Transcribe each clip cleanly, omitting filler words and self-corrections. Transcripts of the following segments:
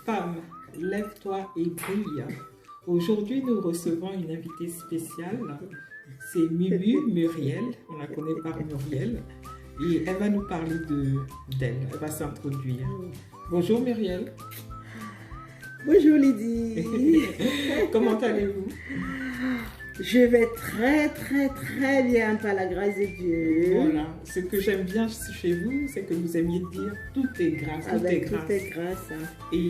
Femme, lève-toi et brille. Aujourd'hui, nous recevons une invitée spéciale. C'est Muriel, on la connaît par Muriel. Et elle va nous parler d'elle, elle va s'introduire. Bonjour Muriel. Bonjour Lydie. Comment allez-vous? Je vais très bien par la grâce de Dieu. Voilà, ce que j'aime bien chez vous, c'est que vous aimiez dire tout est grâce, tout est grâce. Tout est grâce. Hein. Et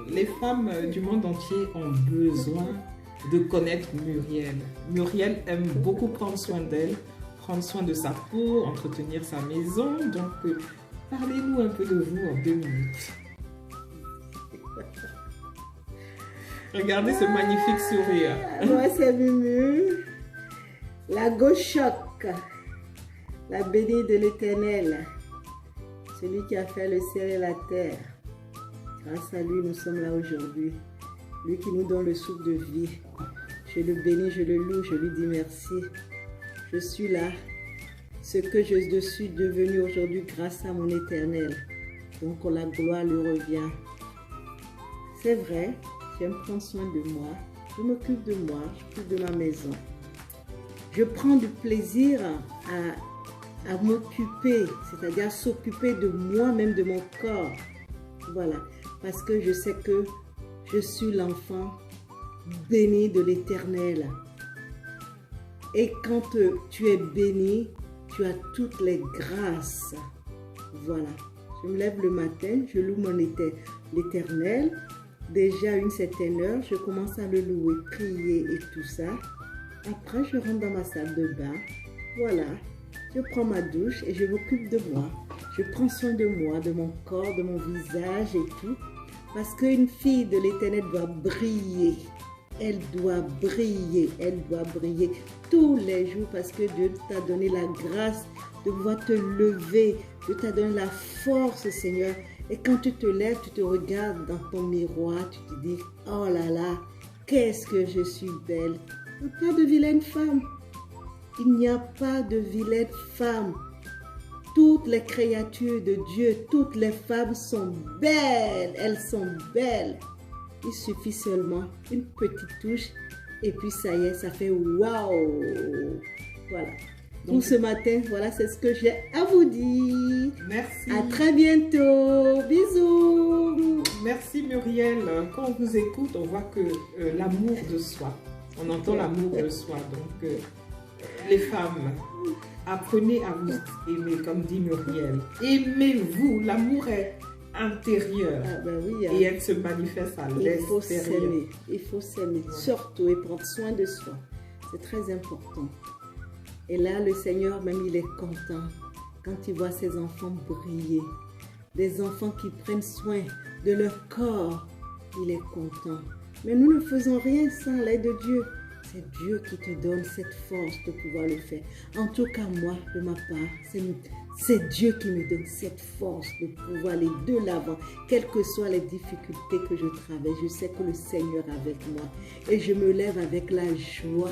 les femmes du monde entier ont besoin de connaître Muriel. Muriel aime beaucoup prendre soin d'elle, prendre soin de sa peau, entretenir sa maison. Donc, parlez-nous un peu de vous en 2 minutes. Regardez ce magnifique sourire. Moi, c'est Mumu, la Gauchoc, la bénie de l'Éternel, celui qui a fait le ciel et la terre. Grâce à lui, nous sommes là aujourd'hui. Lui qui nous donne le souffle de vie. Je le bénis, je le loue, je lui dis merci. Je suis là. Ce que je suis devenu aujourd'hui grâce à mon Éternel. Donc la gloire lui revient. C'est vrai. J'aime prendre soin de moi, je m'occupe de moi, je m'occupe de ma maison. Je prends du plaisir à m'occuper, c'est-à-dire à s'occuper de moi-même, de mon corps. Voilà, parce que je sais que je suis l'enfant béni de l'Éternel. Et quand tu es béni, tu as toutes les grâces. Voilà, je me lève le matin, je loue l'Éternel. Déjà à une certaine heure, je commence à le louer, prier et tout ça. Après, je rentre dans ma salle de bain. Voilà, je prends ma douche et je m'occupe de moi. Je prends soin de moi, de mon corps, de mon visage et tout. Parce qu'une fille de l'Éternel doit briller. Elle doit briller, elle doit briller tous les jours parce que Dieu t'a donné la grâce de pouvoir te lever. Dieu t'a donné la force, Seigneur. Et quand tu te lèves, tu te regardes dans ton miroir, tu te dis, oh là là, qu'est-ce que je suis belle. Il n'y a pas de vilaine femme. Il n'y a pas de vilaine femme. Toutes les créatures de Dieu, toutes les femmes sont belles. Elles sont belles. Il suffit seulement une petite touche et puis ça y est, ça fait waouh. Voilà. Pour ce matin, voilà, c'est ce que j'ai à vous dire. Merci. À très bientôt. Bisous. Merci Muriel. Quand on vous écoute, on voit que l'amour de soi, on entend l'amour de soi. Donc, les femmes, apprenez à vous aimer, comme dit Muriel. Aimez-vous. L'amour est intérieur. Ah ben oui, hein. Et elle se manifeste à l'extérieur. Il faut s'aimer. Surtout et prendre soin de soi. C'est très important. Et là, le Seigneur, même, il est content quand il voit ses enfants briller. Des enfants qui prennent soin de leur corps. Il est content. Mais nous ne faisons rien sans l'aide de Dieu. C'est Dieu qui te donne cette force de pouvoir le faire. En tout cas, moi, de ma part, c'est Dieu qui me donne cette force de pouvoir aller de l'avant. Quelles que soient les difficultés que je traverse, je sais que le Seigneur est avec moi. Et je me lève avec la joie.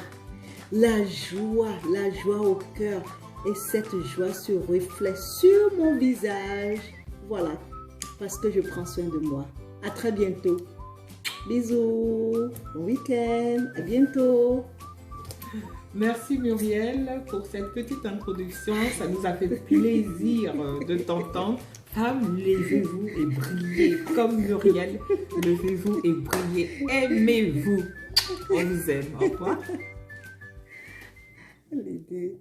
La joie au cœur. Et cette joie se reflète sur mon visage. Voilà, parce que je prends soin de moi. À très bientôt. Bisous. Bon week-end. À bientôt. Merci Muriel pour cette petite introduction. Ça nous a fait plaisir de t'entendre. Femme, levez-vous et brillez comme Muriel. Levez-vous et brillez. Aimez-vous. On vous aime. Au revoir. Les deux.